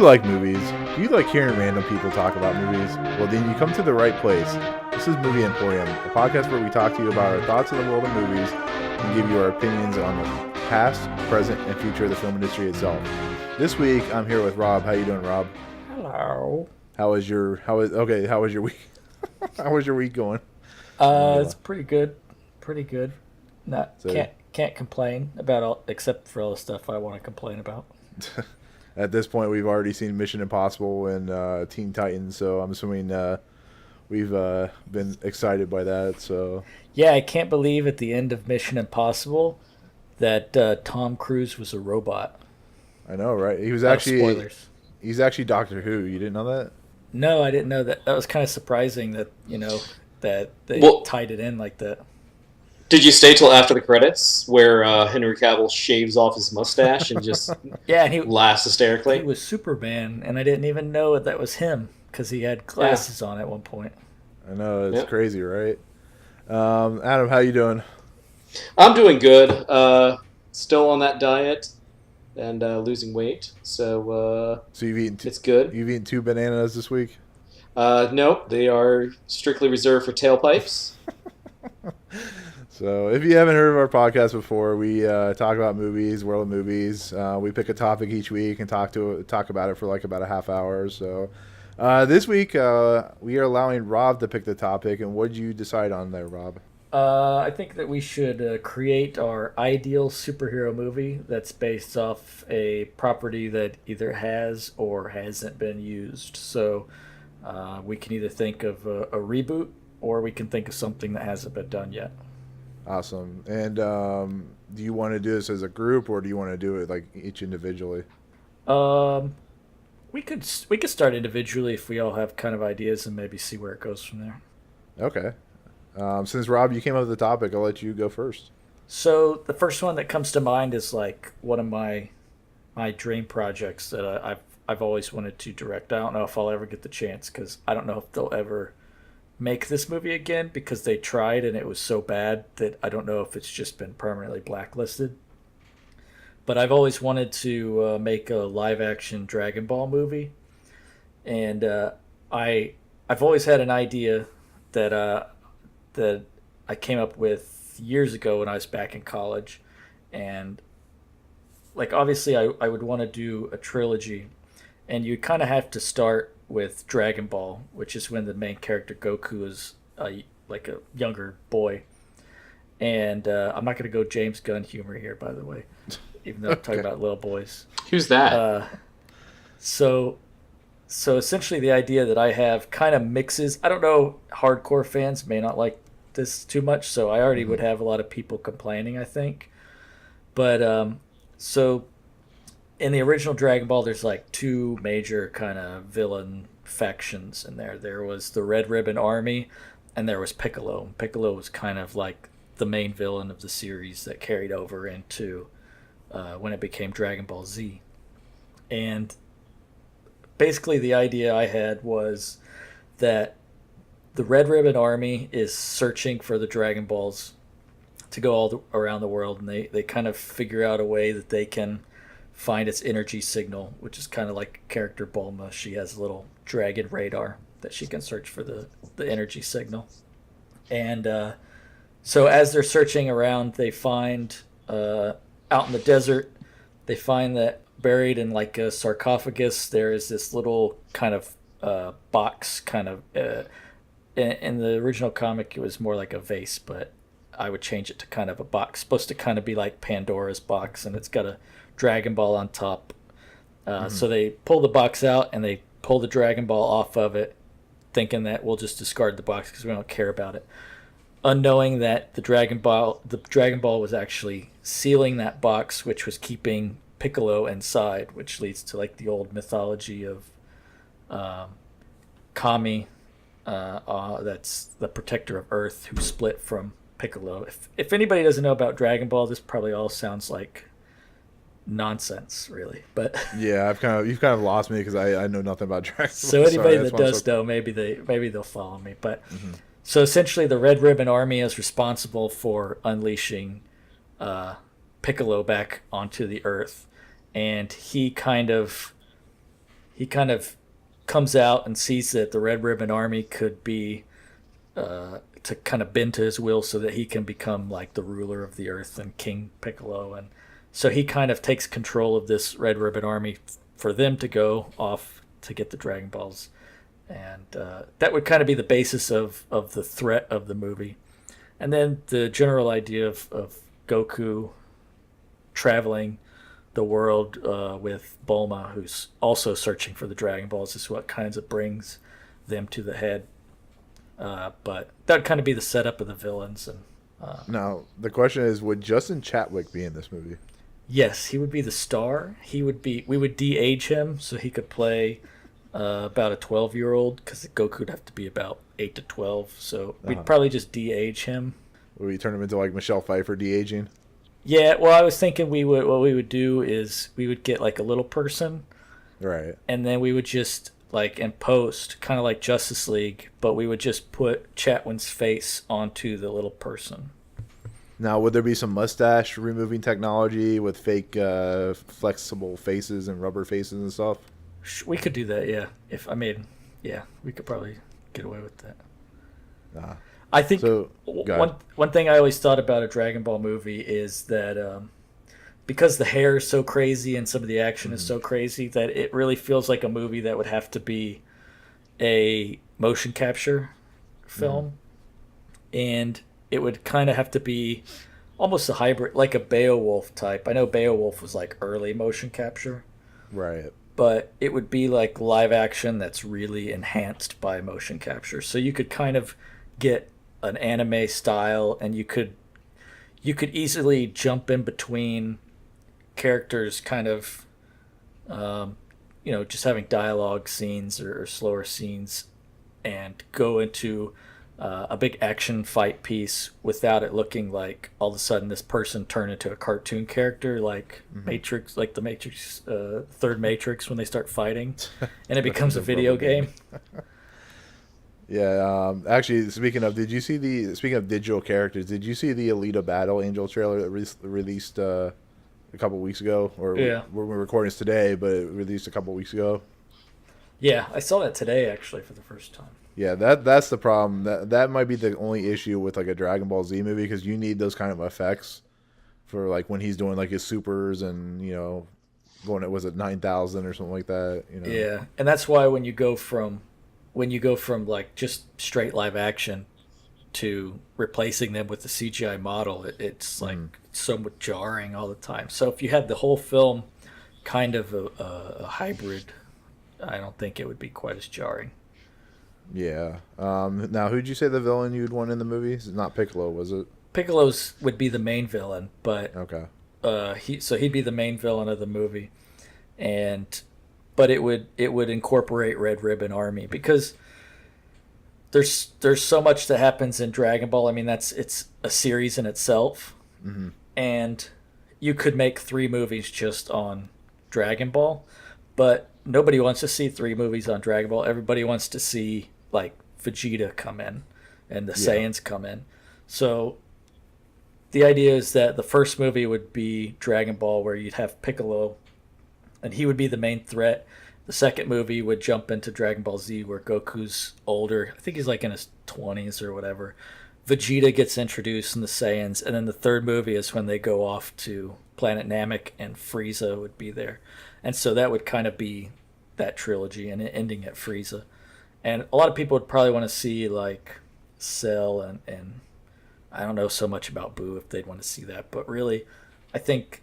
you like movies? Do you like hearing random people talk about movies? Well, then you come to the right place. This is Movie Emporium, a podcast where we talk to you about our thoughts on the world of movies and give you our opinions on the past, present, and future of the film industry itself. This week, I'm here with Rob. How you doing, Rob? Hello. How was your week? How was your week going? It's pretty good. Pretty good. Not So- can't complain about all except for all the stuff I want to complain about. At this point, we've already seen Mission Impossible and Teen Titans, so I'm assuming we've been excited by that. So Yeah, I can't believe at the end of Mission Impossible that Tom Cruise was a robot. I know, right? He was No actually spoilers. he's actually Doctor Who. You didn't know that? No, I didn't know that. That was kind of surprising that that they Well- tied it in like that. Did you stay till after the credits, where Henry Cavill shaves off his mustache and just Yeah, and he laughs hysterically? was Superman, and I didn't even know that was him because he had glasses on at one point. I know, it's Yep. crazy, right? Adam, how you doing? I'm doing good. Still on that diet and losing weight, so So you've eaten it's good. you've eaten 2 bananas this week? No, they are strictly reserved for tailpipes. So if you haven't heard of our podcast before, we talk about movies, world of movies. We pick a topic each week and talk about it for like about a half hour. So this week we are allowing Rob to pick the topic. And what did you decide on there, Rob? I think that we should create our ideal superhero movie that's based off a property that either has or hasn't been used. So we can either think of a reboot or we can think of something that hasn't been done yet. Awesome. And do you want to do this as a group or do you want to do it like each individually? We could start individually if we all have kind of ideas and maybe see where it goes from there. Okay. Since Rob, you came up with the topic, I'll let you go first. So the first one that comes to mind is like one of my dream projects that I've always wanted to direct. I don't know if I'll ever get the chance because I don't know if they'll ever make this movie again because they tried and it was so bad that I don't know if it's just been permanently blacklisted. But I've always wanted to make a live action Dragon Ball movie, and I've always had an idea that I came up with years ago when I was back in college, and like obviously I would want to do a trilogy, and you kind of have to start with Dragon Ball, which is when the main character Goku is like a younger boy. And I'm not going to go James Gunn humor here, by the way, even though I'm talking about little boys. Who's that? So essentially the idea that I have kind of mixes. I don't know, hardcore fans may not like this too much, so I already would have a lot of people complaining, I think. But so in the original Dragon Ball, there's like 2 major kind of villain factions in there. There was the Red Ribbon Army, and there was Piccolo. Piccolo was kind of like the main villain of the series that carried over into when it became Dragon Ball Z. And basically the idea I had was that the Red Ribbon Army is searching for the Dragon Balls to go around the world, and they kind of figure out a way that they can find its energy signal, which is kind of like character Bulma. She has a little dragon radar that she can search for the energy signal. And so as they're searching around, they find out in the desert, they find that buried in like a sarcophagus, there is this little kind of box kind of in the original comic it was more like a vase, but I would change it to kind of a box, supposed to kind of be like Pandora's box, and it's got a Dragon Ball on top. So they pull the box out and they pull the Dragon Ball off of it, thinking that we'll just discard the box because we don't care about it, unknowing that the Dragon Ball was actually sealing that box, which was keeping Piccolo inside, which leads to like the old mythology of Kami, that's the protector of Earth who split from Piccolo. If anybody doesn't know about Dragon Ball, this probably all sounds like nonsense, really. But Yeah, you've kind of lost me because I know nothing about Dragon Ball. so anybody Sorry, that that's why I'm does so- know, maybe they'll follow me. But so essentially, the Red Ribbon Army is responsible for unleashing Piccolo back onto the Earth, and he he kind of comes out and sees that the Red Ribbon Army could be to kind of bend to his will so that he can become like the ruler of the earth and King Piccolo. And so he kind of takes control of this Red Ribbon Army for them to go off to get the Dragon Balls. And that would kind of be the basis of the threat of the movie. And then the general idea of Goku traveling the world with Bulma, who's also searching for the Dragon Balls, is what kinds of brings them to the head. But that would kind of be the setup of the villains. And Now, the question is, would Justin Chatwick be in this movie? yes, he would be the star. We would de-age him so he could play about a 12-year-old, because Goku would have to be about 8 to 12. So we'd probably just de-age him. Would we turn him into like Michelle Pfeiffer de-aging? Yeah, well, I was thinking what we would do is we would get like a little person, Right. and then we would just like in post, kind of like Justice League, but we would just put Chatwin's face onto the little person. Now, would there be some mustache removing technology with fake flexible faces and rubber faces and stuff? We could do that, yeah. Yeah, we could probably get away with that. Nah. I think So, go one thing I always thought about a Dragon Ball movie is that because the hair is so crazy and some of the action is so crazy, that it really feels like a movie that would have to be a motion capture film. And it would kind of have to be almost a hybrid, like a Beowulf type. I know Beowulf was like early motion capture, Right. but it would be like live action that's really enhanced by motion capture. So you could kind of get an anime style, and you could easily jump in between characters, kind of just having dialogue scenes or slower scenes, and go into a big action fight piece without it looking like all of a sudden this person turned into a cartoon character, like Matrix, like the Matrix, third Matrix, when they start fighting, and it becomes a video game. Yeah. Actually, speaking of digital characters, did you see the Alita Battle Angel trailer that released a couple weeks ago? Or Yeah. we're recording this today, but it released a couple weeks ago. Yeah, I saw that today actually for the first time. Yeah, that's the problem. That might be the only issue with like a Dragon Ball Z movie, because you need those kind of effects for like when he's doing like his supers and going at, was it 9,000 or something like that? Yeah, and that's why when you go from like just straight live action to replacing them with the CGI model, it's like somewhat jarring all the time. So if you had the whole film kind of a hybrid, I don't think it would be quite as jarring. Yeah. Now, who'd you say the villain you'd want in the movie? It's not Piccolo, was it? Piccolo's would be the main villain, but Okay. he'd be the main villain of the movie, but it would incorporate Red Ribbon Army, because there's so much that happens in Dragon Ball. I mean, it's a series in itself, and you could make 3 movies just on Dragon Ball, but nobody wants to see 3 movies on Dragon Ball. Everybody wants to see like Vegeta come in and the Saiyans come in. So the idea is that the first movie would be Dragon Ball, where you'd have Piccolo, and he would be the main threat. The second movie would jump into Dragon Ball Z, where Goku's older. I think he's like in his 20s or whatever. Vegeta gets introduced in the Saiyans, and then the third movie is when they go off to Planet Namek, and Frieza would be there. And so that would kind of be that trilogy, and ending at Frieza. And a lot of people would probably want to see like Cell and I don't know so much about Boo if they'd want to see that, but really I think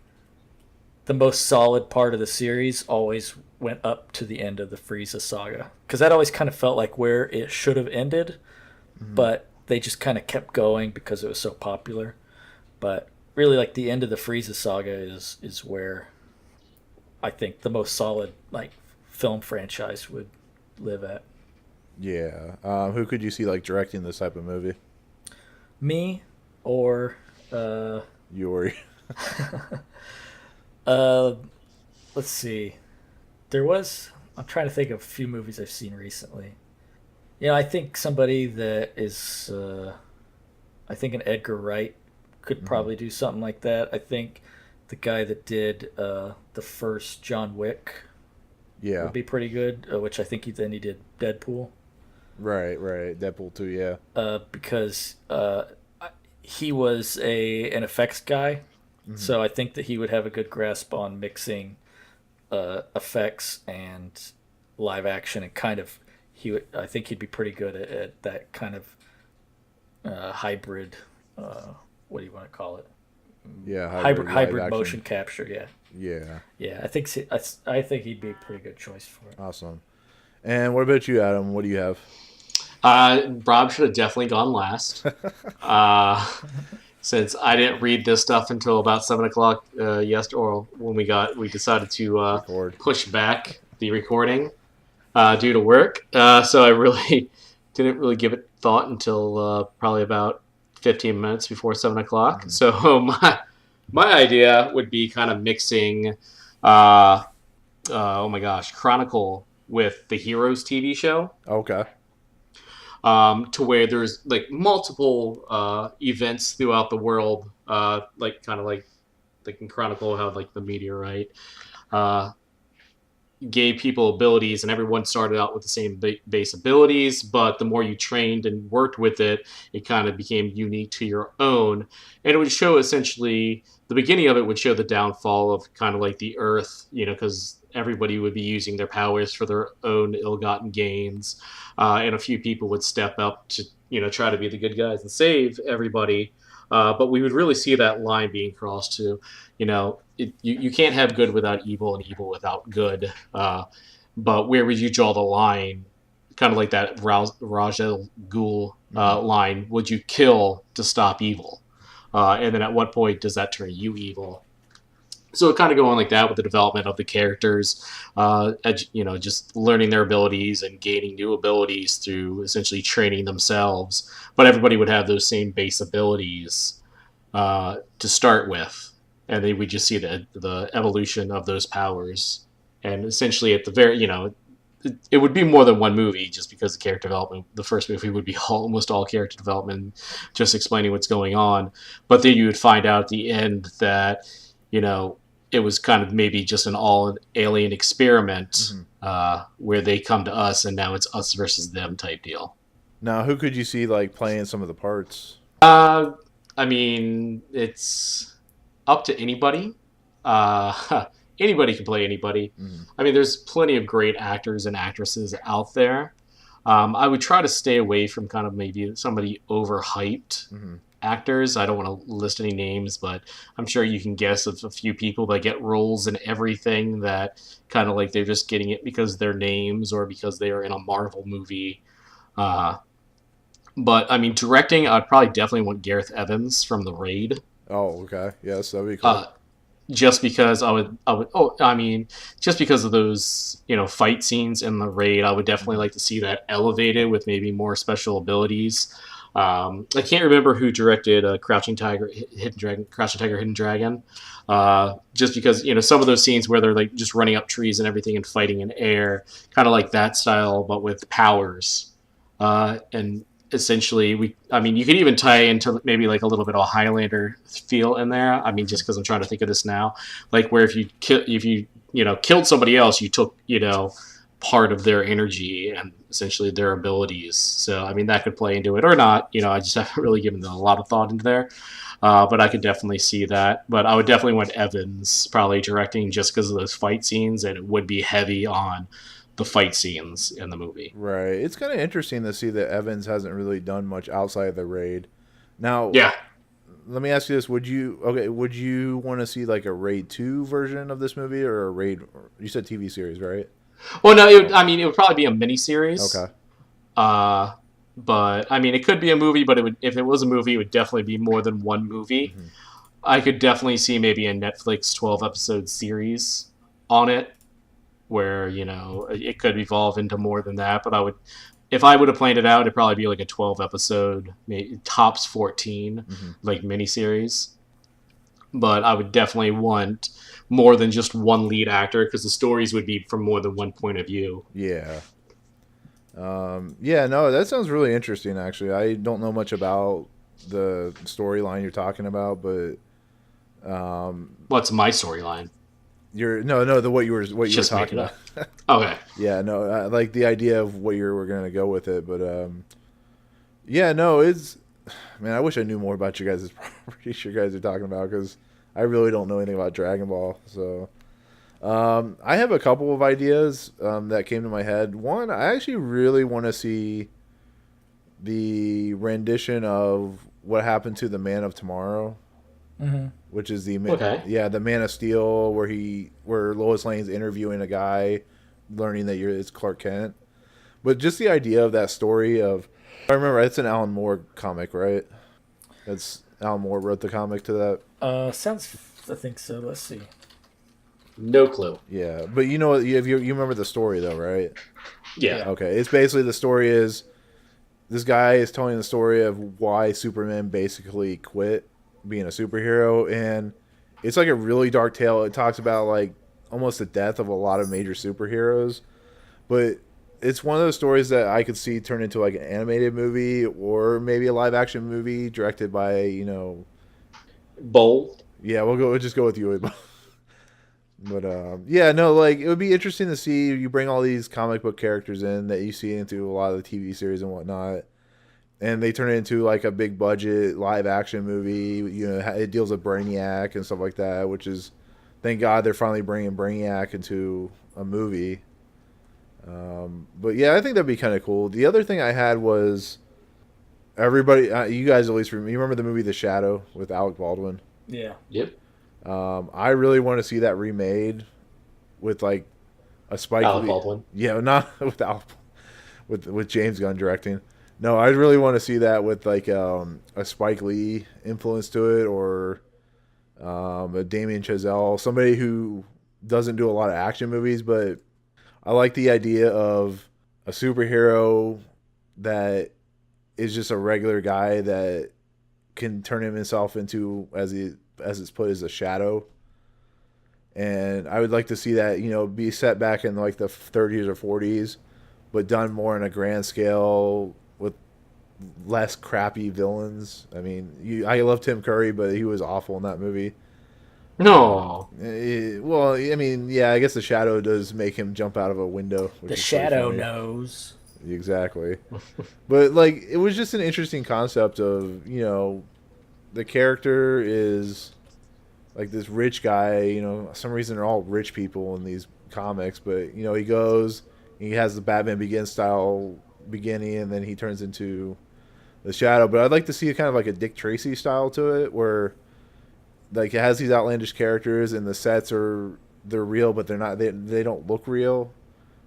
the most solid part of the series always went up to the end of the Frieza saga, because that always kind of felt like where it should have ended, but they just kind of kept going because it was so popular. But really, like, the end of the Frieza saga is where I think the most solid like film franchise would live at. Yeah. Who could you see like directing this type of movie? Me or Yuri. let's see. I'm trying to think of a few movies I've seen recently. I think somebody that is I think an Edgar Wright could probably do something like that. I think the guy that did the first John Wick Yeah. would be pretty good. Which I think he did Deadpool. Right. Deadpool 2, yeah. Because he was an effects guy, Hmm. so I think that he would have a good grasp on mixing effects and live action, and kind of I think he'd be pretty good at that kind of hybrid. What do you want to call it? Yeah, hybrid live Hybrid action. motion capture. Yeah, Yeah. yeah. I think he'd be a pretty good choice for it. Awesome. And what about you, Adam? What do you have? Rob should have definitely gone last. Uh, since I didn't read this stuff until about 7 o'clock yesterday, or when we decided to Record. push back the recording due to work. So I really didn't really give it thought until probably about 15 minutes before 7 o'clock. Mhm. So my idea would be kind of mixing, oh my gosh, Chronicle with the Heroes TV show. Okay. To where there's like multiple events throughout the world, like kind of like in Chronicle, how like the meteorite uh, gave people abilities, and everyone started out with the same base abilities, but the more you trained and worked with it, it kind of became unique to your own, and it would show essentially the beginning of it would show the downfall of kind of like the Earth, because everybody would be using their powers for their own ill-gotten gains, and a few people would step up to try to be the good guys and save everybody. But we would really see that line being crossed to, you can't have good without evil and evil without good. But where would you draw the line? Kind of like that Ra's al Ghul line. Would you kill to stop evil? And then at what point does that turn you evil? So it kind of go on like that with the development of the characters, just learning their abilities and gaining new abilities through essentially training themselves. But everybody would have those same base abilities to start with, and then we just see the evolution of those powers. And essentially, at the very, it would be more than one movie just because the character development. The first movie would be almost all character development, just explaining what's going on. But then you would find out at the end that it was kind of maybe just an all alien experiment where they come to us and now it's us versus them type deal. Now, who could you see like playing some of the parts? I mean, it's up to anybody. Anybody can play anybody. Mhm. I mean, there's plenty of great actors and actresses out there. I would try to stay away from kind of maybe somebody overhyped Mhm. actors. I don't want to list any names, but I'm sure you can guess of a few people that get roles in everything that kind of like they're just getting it because they're names or because they are in a Marvel movie. But I mean, directing, I'd probably definitely want Gareth Evans from The Raid. Oh, okay. Yes, that'd be cool. Just because just because of those, fight scenes in The Raid, I would definitely like to see that elevated with maybe more special abilities. I can't remember who directed Crouching Tiger, Hidden Dragon. Just because some of those scenes where they're like just running up trees and everything and fighting in air, kind of like that style, but with powers. And essentially, you could even tie into maybe like a little bit of a Highlander feel in there. I mean, just because I'm trying to think of this now, like where if you killed somebody else, you took part of their energy and essentially their abilities. So, I mean, that could play into it or not. I just haven't really given a lot of thought into there. But I could definitely see that. But I would definitely want Evans probably directing just because of those fight scenes, and it would be heavy on the fight scenes in the movie. Right. It's kind of interesting to see that Evans hasn't really done much outside of The Raid. Now, Yeah. let me ask you this: would you want to see like a Raid 2 version of this movie or a Raid? You said TV series, right? Well, no, it would probably be a miniseries. Okay. But I mean, it could be a movie, but if it was a movie, it would definitely be more than one movie. Mhm. I could definitely see maybe a Netflix 12-episode series on it, where it could evolve into more than that. But if I would have planned it out, it'd probably be like a 12-episode, maybe tops 14, like miniseries. But I would definitely want more than just one lead actor because the stories would be from more than one point of view. Yeah. Yeah, no, that sounds really interesting, actually. I don't know much about the storyline you're talking about, but What's my storyline? You're no the what you were Just make talking it about. up. Okay. Yeah, no, I like the idea of what you were gonna go with it, but yeah, no, it's man. I wish I knew more about you guys' properties you guys are talking about because I really don't know anything about Dragon Ball. So I have a couple of ideas that came to my head. One, I actually really want to see the rendition of what happened to the Man of Tomorrow, Mm-hmm. which is Okay. the Man of Steel, where Lois Lane's interviewing a guy, learning that it's Clark Kent. But just the idea of that story of, I remember it's an Alan Moore comic, right? That's Alan Moore wrote the comic to that. Sounds. I think so. Let's see. No clue. Yeah, but you know, you remember the story though, right? Yeah. Yeah. Okay, it's basically the story is this guy is telling the story of why Superman basically quit being a superhero, and it's like a really dark tale. It talks about like almost the death of a lot of major superheroes, but it's one of those stories that I could see turn into like an animated movie or maybe a live action movie directed by Bowl. yeah, we'll just go with you. But yeah, no, like it would be interesting to see you bring all these comic book characters in that you see into a lot of the TV series and whatnot, and they turn it into like a big budget live action movie. You know, it deals with Brainiac and stuff like that, which is thank God they're finally bringing Brainiac into a movie. But yeah, I think that'd be kind of cool. The other thing I had was everybody, you guys at least you remember the movie The Shadow with Alec Baldwin. Yeah. Yep. I really want to see that remade with like a Spike Alec Lee. Baldwin. Yeah, not with with James Gunn directing. No, I really want to see that with like a Spike Lee influence to it, or a Damien Chazelle, somebody who doesn't do a lot of action movies, but I like the idea of a superhero that is just a regular guy that can turn himself into as it's put as a shadow. And I would like to see that, be set back in like the 30s or 40s, but done more on a grand scale with less crappy villains. I mean, I love Tim Curry, but he was awful in that movie. No. Well, I mean, yeah, I guess the shadow does make him jump out of a window. Which The is pretty shadow funny. knows. Exactly. But like, it was just an interesting concept of, the character is like this rich guy, for some reason they're all rich people in these comics, but he goes, he has the Batman Begins style beginning, and then he turns into the Shadow. But I'd like to see kind of like a Dick Tracy style to it, where like it has these outlandish characters and the sets they're real, but they're not, they don't look real,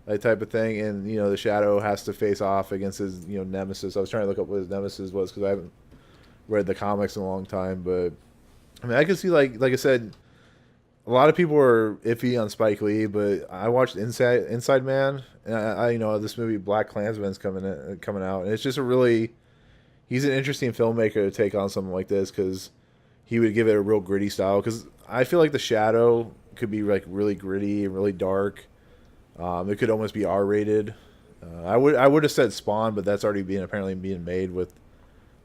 that type of thing. And the Shadow has to face off against his nemesis. I was trying to look up what his nemesis was because I haven't read the comics in a long time, but I mean, I can see like I said, a lot of people are iffy on Spike Lee, but I watched Inside Man, and I this movie Black Klansman's coming out, and it's just he's an interesting filmmaker to take on something like this because he would give it a real gritty style. Because I feel like The Shadow could be like really gritty and really dark. It could almost be R-rated. I would have said Spawn, but that's already apparently being made with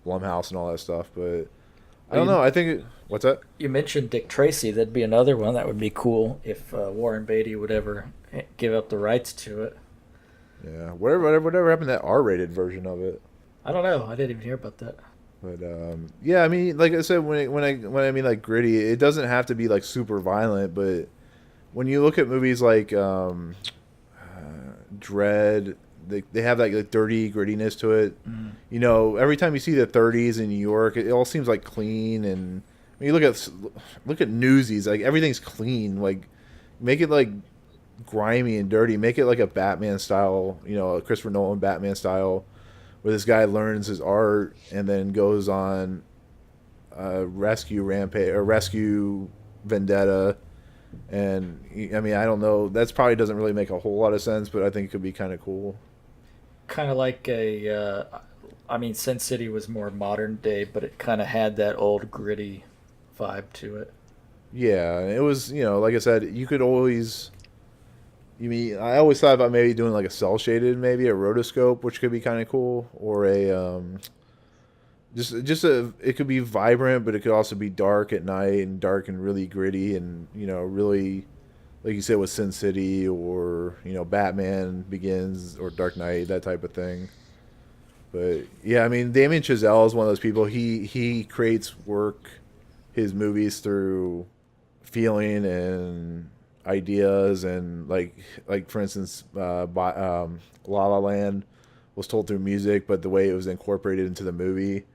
Blumhouse and all that stuff, but I don't know. I think what's that? You mentioned Dick Tracy. That'd be another one that would be cool if Warren Beatty would ever give up the rights to it. Yeah, whatever happened to that R-rated version of it? I don't know. I didn't even hear about that. But yeah, I mean, like I said, when I mean like gritty, it doesn't have to be like super violent, but when you look at movies like Dread, they have like dirty grittiness to it. Every time you see the 30s in New York, it all seems like clean. And when you look at Newsies, like everything's clean. Like make it like grimy and dirty. Make it like a Batman style, a Christopher Nolan Batman style, where this guy learns his art and then goes on a rescue rampage or rescue vendetta. And I mean, I don't know. That's probably doesn't really make a whole lot of sense, but I think it could be kind of cool. Kind of like I mean, Sin City was more modern day, but it kind of had that old gritty vibe to it. Yeah, it was, like I said, you could always. I always thought about maybe doing like a cell shaded, maybe a rotoscope, which could be kind of cool, or a it could be vibrant, but it could also be dark at night and dark and really gritty and really like you said with Sin City or Batman Begins or Dark Knight, that type of thing. But yeah, I mean Damien Chazelle is one of those people. He creates his movies through feeling and ideas, and like for instance, La La Land was told through music, but the way it was incorporated into the movie,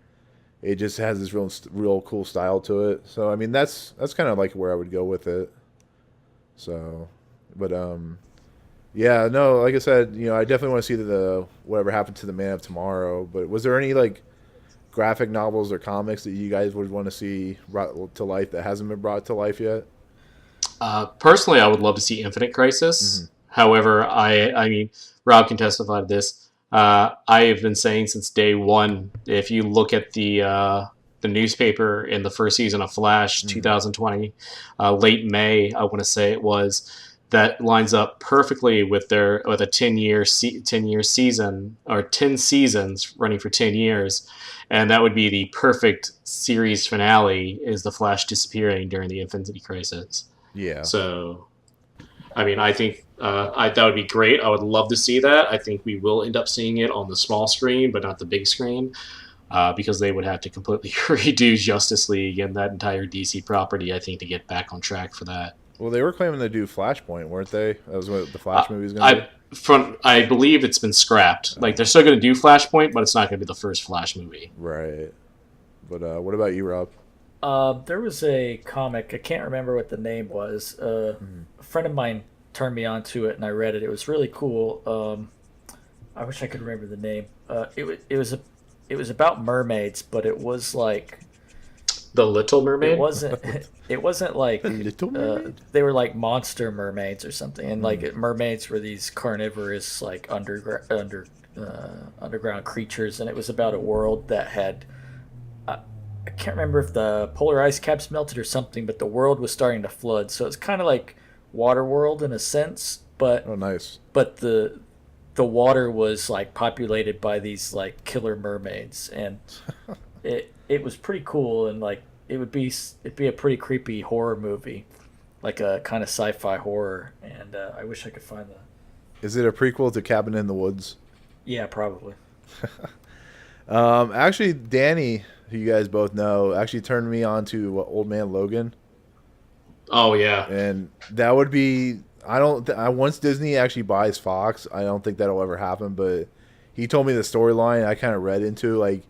it just has this real cool style to it. So I mean that's kind of like where I would go with it. So, but yeah, no, like I said, I definitely want to see the whatever happened to the Man of Tomorrow. But was there any like graphic novels or comics that you guys would want to see brought to life that hasn't been brought to life yet? Personally, I would love to see Infinite Crisis. Mm-hmm. However, I mean, Rob can testify to this. I have been saying since day one, if you look at the newspaper in the first season of Flash, 2020, late May, I want to say it was, that lines up perfectly with a 10-year season, or 10 seasons running for 10 years, and that would be the perfect series finale, is the Flash disappearing during the Infinity Crisis. Yeah. So, I mean, I think that would be great. I would love to see that. I think we will end up seeing it on the small screen, but not the big screen, because they would have to completely redo Justice League and that entire DC property, I think, to get back on track for that. Well, they were claiming to do Flashpoint, weren't they? That was what the Flash movie was going to be. I believe it's been scrapped. Like, they're still going to do Flashpoint, but it's not going to be the first Flash movie. Right. But what about you, Rob? There was a comic, I can't remember what the name was. A friend of mine turned me on to it, and I read it. It was really cool. I wish I could remember the name. It was about mermaids, but it was like The Little Mermaid. It wasn't like Little Mermaid? They were like monster mermaids or something, and like mermaids were these carnivorous like underground creatures, and it was about a world that had. I can't remember if the polar ice caps melted or something, but the world was starting to flood. So it's kind of like Waterworld in a sense, but Oh, nice. But the water was like populated by these like killer mermaids, and it was pretty cool, and like it'd be a pretty creepy horror movie, like a kind of sci-fi horror. And I wish I could find that. Is it a prequel to Cabin in the Woods? Yeah, probably. Actually, Danny, who you guys both know, actually turned me on to Old Man Logan. Oh yeah, and that would be. Once Disney actually buys Fox, I don't think that'll ever happen. But he told me the storyline. I kind of read into like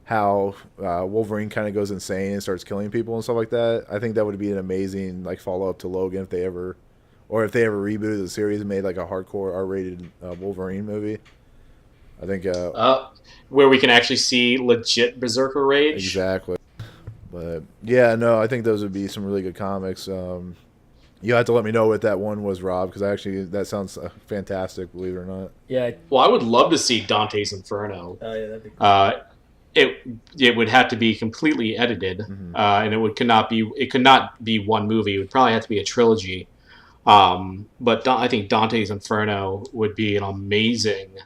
how Wolverine kind of goes insane and starts killing people and stuff like that. I think that would be an amazing like follow up to Logan if they ever rebooted the series and made like a hardcore R-rated Wolverine movie. I think where we can actually see legit Berserker rage. Exactly. But yeah, no, I think those would be some really good comics. You have to let me know what that one was, Rob, because that sounds fantastic, believe it or not. Yeah. Well, I would love to see Dante's Inferno. Oh yeah, that'd be cool. It would have to be completely edited, and it could not be one movie. It would probably have to be a trilogy. But I think Dante's Inferno would be an amazing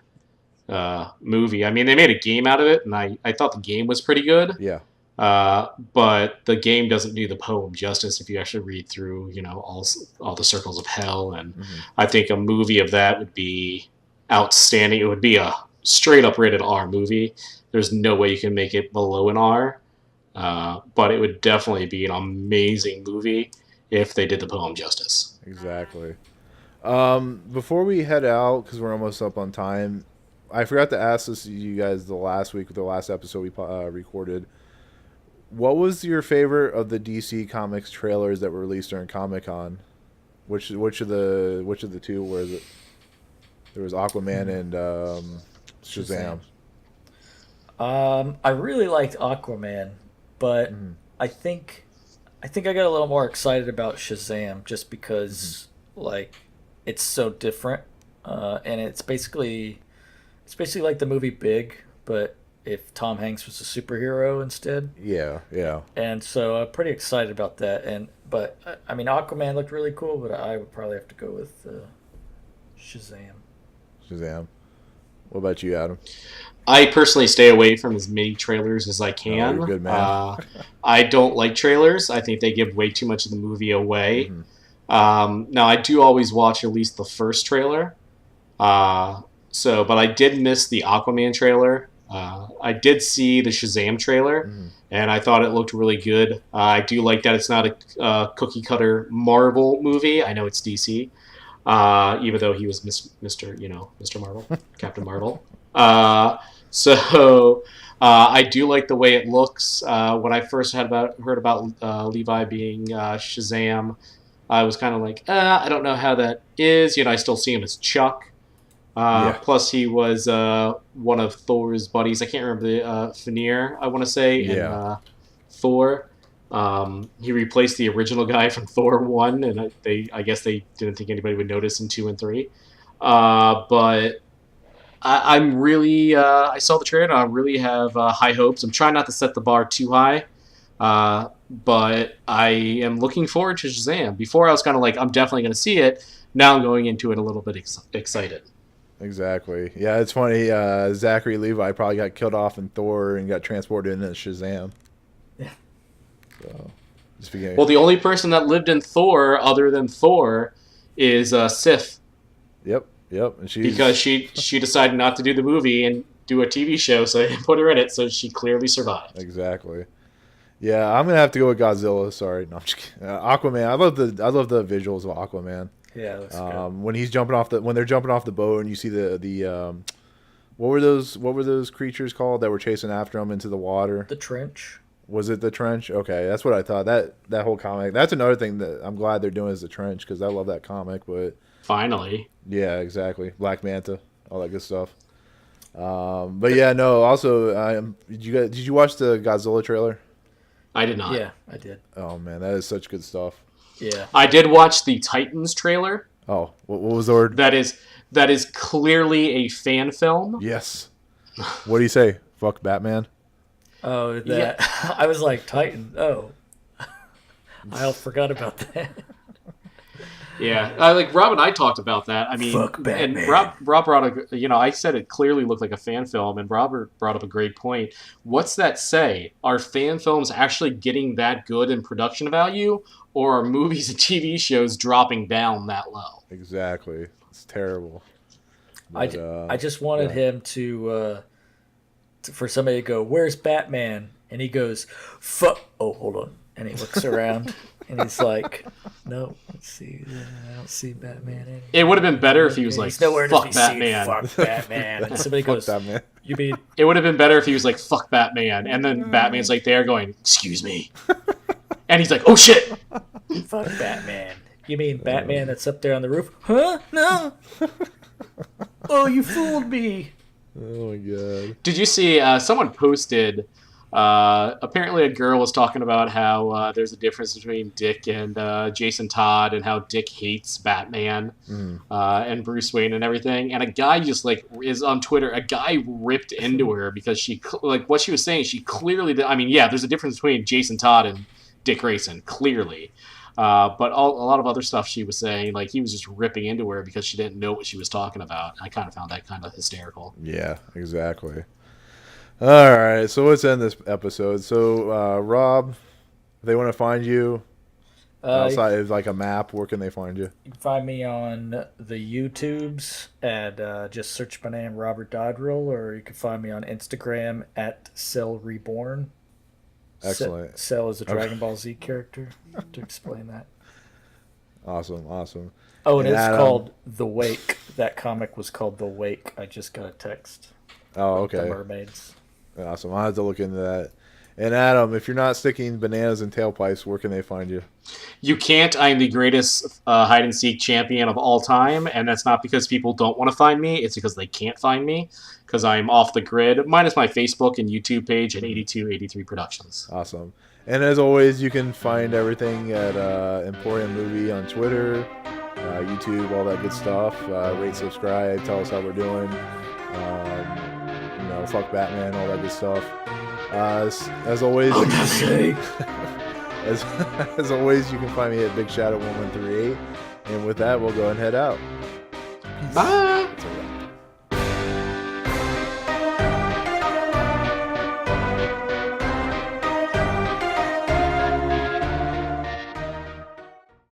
movie. I mean, they made a game out of it, and I thought the game was pretty good. Yeah. But the game doesn't do the poem justice if you actually read through, all the circles of hell. And I think a movie of that would be outstanding. It would be a straight up rated R movie. There's no way you can make it below an R. But it would definitely be an amazing movie if they did the poem justice. Exactly. Before we head out, because we're almost up on time, I forgot to ask this to you guys the last episode we recorded. What was your favorite of the DC Comics trailers that were released during Comic-Con? Which of the two was it? There was Aquaman and Shazam. I really liked Aquaman, but I think I got a little more excited about Shazam just because like it's so different, and it's basically like the movie Big, but if Tom Hanks was a superhero instead. Yeah. And so I'm pretty excited about that. But I mean, Aquaman looked really cool, but I would probably have to go with Shazam. What about you, Adam? I personally stay away from as many trailers as I can. Oh, you're good, man. I don't like trailers. I think they give way too much of the movie away. Now I do always watch at least the first trailer. But I did miss the Aquaman trailer. I did see the Shazam trailer, and I thought it looked really good. I do like that it's not a cookie cutter Marvel movie. I know it's DC, even though he was Mr. Marvel, Captain Marvel. I do like the way it looks. When I first heard about Levi being Shazam, I was kind of like, I don't know how that is. I still see him as Chuck. Plus, he was one of Thor's buddies. I can't remember the Fenrir, I want to say, in Thor. He replaced the original guy from Thor 1, and I guess they didn't think anybody would notice in 2 and 3. But I'm really... I saw the trailer, and I really have high hopes. I'm trying not to set the bar too high. But I am looking forward to Shazam. Before, I was kind of like, I'm definitely going to see it. Now I'm going into it a little bit excited. Exactly. Yeah, it's funny. Zachary Levi probably got killed off in Thor and got transported into Shazam. Yeah. So, well, the only person that lived in Thor other than Thor is Sif. Yep. And because she decided not to do the movie and do a TV show, so they put her in it, so she clearly survived. Exactly. Yeah, I'm gonna have to go with Godzilla. Sorry, no, I'm just kidding. Aquaman. I love the visuals of Aquaman. Yeah, that's good. When he's when they're jumping off the boat and you see the what were those creatures called that were chasing after him into the water? The trench. Was it the trench? Okay, that's what I thought. That whole comic. That's another thing that I'm glad they're doing is the trench because I love that comic. But finally, yeah, exactly. Black Manta, all that good stuff. But yeah, no. Also, did you watch the Godzilla trailer? I did not. Yeah, I did. Oh man, that is such good stuff. Yeah, I did watch the Titans trailer. Oh, what was the word? That is clearly a fan film. Yes. What do you say? Fuck Batman. Oh, that. Yeah. I was like Titan. Oh, I forgot about that. Yeah, like Rob and I talked about that. I mean, fuck Batman. And Rob brought I said it clearly looked like a fan film, and Robert brought up a great point. What's that say? Are fan films actually getting that good in production value, or are movies and TV shows dropping down that low? Exactly, it's terrible. But, I just wanted him for somebody to go, "Where's Batman?" And he goes, "Fuck." Oh, hold on. And he looks around and he's like, "No, let's see. I don't see Batman anymore." It would have been better if he was like, "Fuck Batman." Fuck Batman. And somebody goes, Batman. "You mean?" It would have been better if he was like, "Fuck Batman," and then Batman's like there going, "Excuse me," and he's like, "Oh shit." Fuck Batman. You mean Batman that's up there on the roof? Huh? No. Oh, you fooled me. Oh my god. Did you see someone posted apparently a girl was talking about how there's a difference between Dick and Jason Todd and how Dick hates Batman and Bruce Wayne and everything, and a guy just is on Twitter, a guy ripped into her because she what she was saying, she clearly did. I mean, yeah, there's a difference between Jason Todd and Dick Grayson, clearly. But a lot of other stuff she was saying, like he was just ripping into her because she didn't know what she was talking about. I kind of found that kind of hysterical. Yeah, exactly. All right, so let's end this episode. So, Rob, if they want to find you outside of like a map, where can they find you? You can find me on the YouTubes and just search my name, Robert Dodrill, or you can find me on Instagram at Cell Reborn. Excellent. Cell is a Dragon Ball Z character, to explain that. Awesome. Oh, and it's called The Wake. That comic was called The Wake. I just got a text. Oh, okay. The mermaids. Awesome. I'll have to look into that. And Adam, if you're not sticking bananas in tailpipes, where can they find you? You can't. I am the greatest hide and seek champion of all time, and that's not because people don't want to find me. It's because they can't find me, because I'm off the grid, minus my Facebook and YouTube page at 8283 Productions. Awesome. And as always, you can find everything at Emporium Movie on Twitter, YouTube, all that good stuff. Rate, subscribe, tell us how we're doing. Fuck Batman, all that good stuff. As always, as always, you can find me at Big Shadow 1138. And with that, we'll go and head out. Bye.